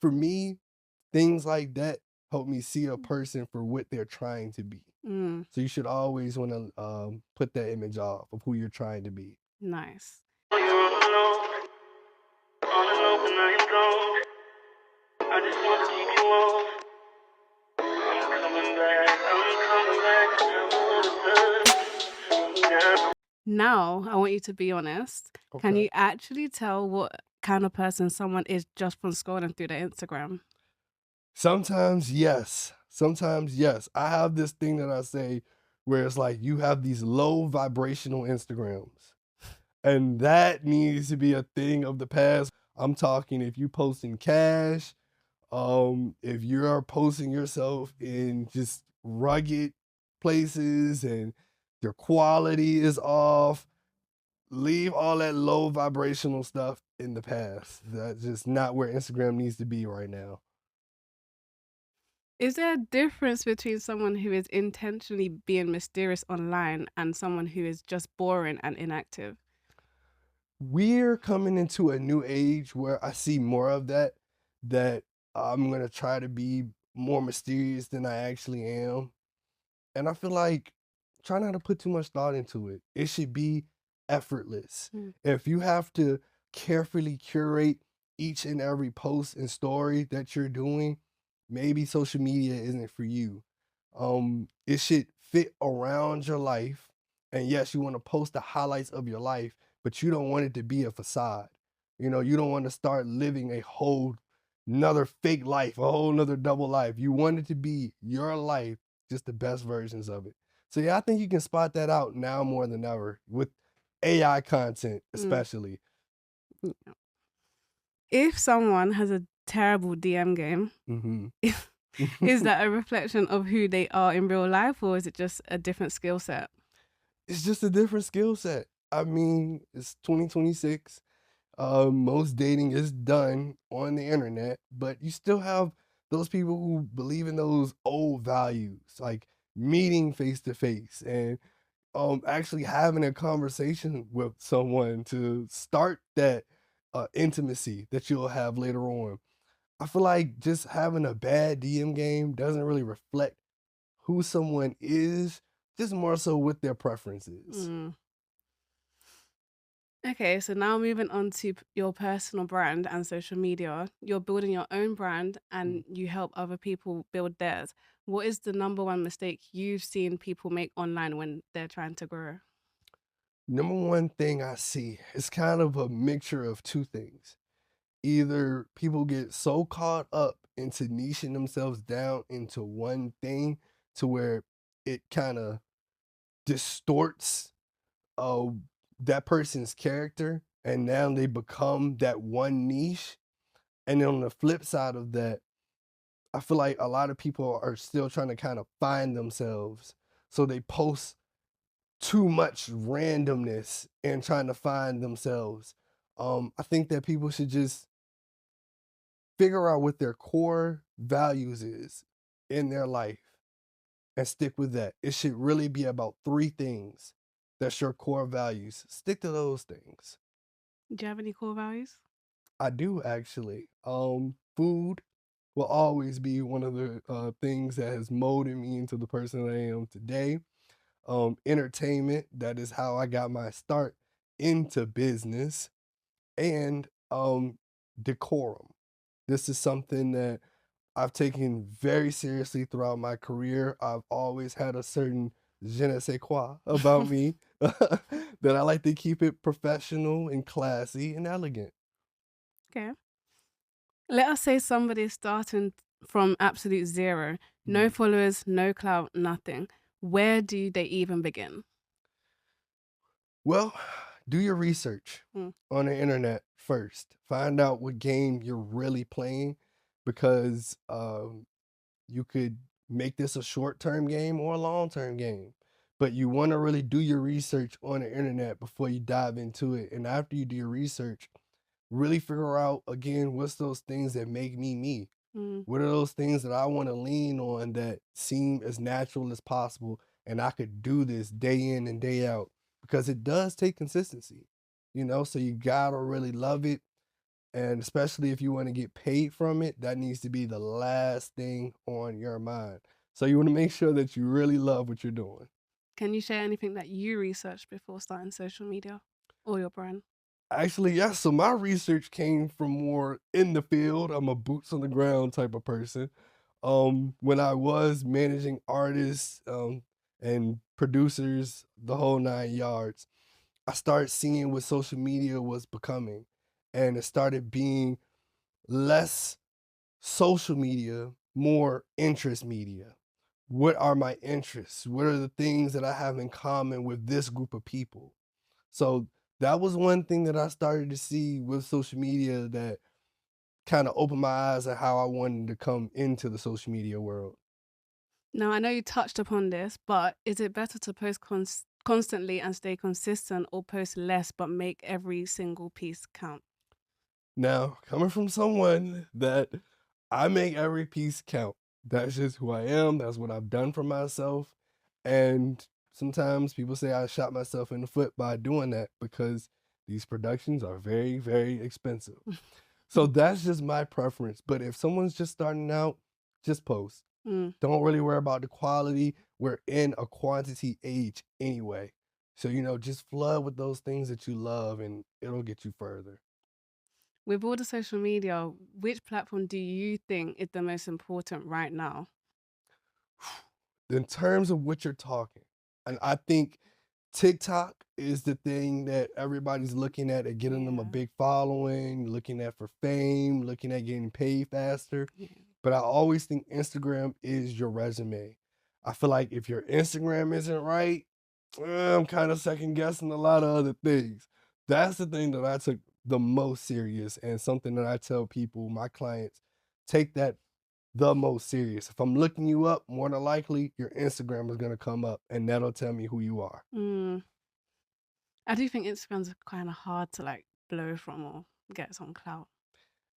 for me, things like that help me see a person for what they're trying to be. Mm, So you should always want to put that image off of who you're trying to be. nice. I just want to keep you on. I'm coming back. I'm Now, I want you to be honest. Can Okay. you actually tell what kind of person someone is just from scrolling through their Instagram? Sometimes yes. Sometimes yes. I have this thing that I say where it's like you have these low vibrational Instagrams. And that needs to be a thing of the past. I'm talking if you posting cash, if you're posting yourself in just rugged places and your quality is off, leave all that low vibrational stuff in the past. That's just not where Instagram needs to be right now. Is there a difference between someone who is intentionally being mysterious online and someone who is just boring and inactive? We're coming into a new age where I see more of that, that I'm gonna try to be more mysterious than I actually am. And I feel like try not to put too much thought into it. It should be effortless. Mm. If you have to carefully curate each and every post and story that you're doing, maybe social media isn't for you. It should fit around your life. And yes, you want to post the highlights of your life, but you don't want it to be a facade. You don't want to start living a whole another fake life, a whole nother double life. You want it to be your life, just the best versions of it. So yeah, I think you can spot that out now more than ever with AI content, Mm. especially. Yeah. If someone has a terrible DM game, Hmm. is that a reflection of who they are in real life or is it just a different skill set? It's just a different skill set. I mean, it's 2026. Most dating is done on the internet, but you still have those people who believe in those old values, like meeting face to face and actually having a conversation with someone to start that intimacy that you'll have later on. I feel like just having a bad DM game doesn't really reflect who someone is, just more so what their preferences. Mm. Okay, so now moving on to your personal brand and social media. You're building your own brand and you help other people build theirs. What is the number one mistake you've seen people make online when they're trying to grow? Number one thing I see is kind of a mixture of two things. Either people get so caught up into niching themselves down into one thing to where it kind of distorts uh, that person's character, and now they become that one niche. And then on the flip side of that, I feel like a lot of people are still trying to kind of find themselves. So they post too much randomness and trying to find themselves. I think that people should just figure out what their core values is in their life and stick with that. It should really be about three things that's your core values. Stick to those things. Do you have any core values? I do actually. Food will always be one of the things that has molded me into the person I am today. Entertainment, that is how I got my start into business, and decorum. This is something that I've taken very seriously throughout my career. I've always had a certain je ne sais quoi about me that I like to keep it professional and classy and elegant. Okay. Let us say somebody's starting from absolute zero, no Mhm. followers, no clout, nothing. Where do they even begin? Well, do your research Mm. on the internet first. Find out what game you're really playing because you could make this a short term game or a long term game. But you want to really do your research on the internet before you dive into it. And after you do your research, really figure out again what's those things that make me me. Mm. What are those things that I want to lean on that seem as natural as possible and I could do this day in and day out because it does take consistency, so you gotta really love it And especially if you want to get paid from it, that needs to be the last thing on your mind. So you want to make sure that you really love what you're doing. Can you share anything that you researched before starting social media or your brand? Actually, yes. So my research came from more in the field. I'm a boots on the ground type of person. When I was managing artists and producers, the whole 9 yards, I started seeing what social media was becoming, and it started being less social media, more interest media. What are my interests? What are the things that I have in common with this group of people? So that was one thing that I started to see with social media that kind of opened my eyes at how I wanted to come into the social media world. Now, I know you touched upon this, but is it better to post constantly and stay consistent, or post less but make every single piece count? Now, coming from someone that I make every piece count, that's just who I am. That's what I've done for myself. And sometimes people say I shot myself in the foot by doing that because these productions are very, very expensive. So that's just my preference. But if someone's just starting out, just post. Mm. Don't really worry about the quality. We're in a quantity age anyway. So, just flood with those things that you love and it'll get you further. With all the social media, which platform do you think is the most important right now? In terms of what you're talking, and I think TikTok is the thing that everybody's looking at getting them a Yeah. big following, looking at for fame, looking at getting paid faster. Yeah. But I always think Instagram is your resume. I feel like if your Instagram isn't right, I'm kind of second guessing a lot of other things. That's the thing that I took the most serious, and something that I tell people, my clients, take that the most serious. If I'm looking you up, more than likely your Instagram is gonna come up, and that'll tell me who you are. Mm. I do think Instagram's kind of hard to like blow from or get some clout.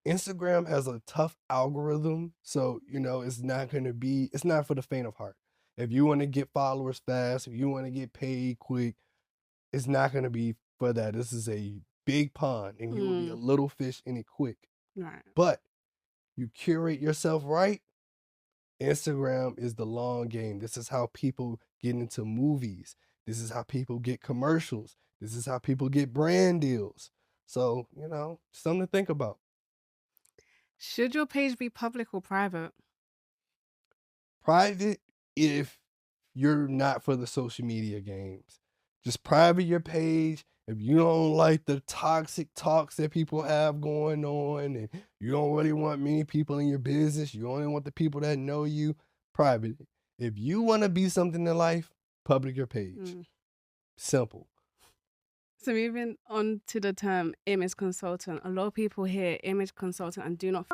Instagram has a tough algorithm, so it's not for the faint of heart. If you want to get followers fast, if you want to get paid quick, it's not gonna be for that. This is a big pond, and you will be a Mm. little fish in it quick. Right. But you curate yourself right, Instagram is the long game. This is how people get into movies. This is how people get commercials. This is how people get brand deals. So, something to think about. Should your page be public or private? Private if you're not for the social media games. Just private your page. If you don't like the toxic talks that people have going on and you don't really want many people in your business, you only want the people that know you, private it. If you want to be something in life, public your page. Mm. Simple. So moving on to the term image consultant, a lot of people hear image consultant and do not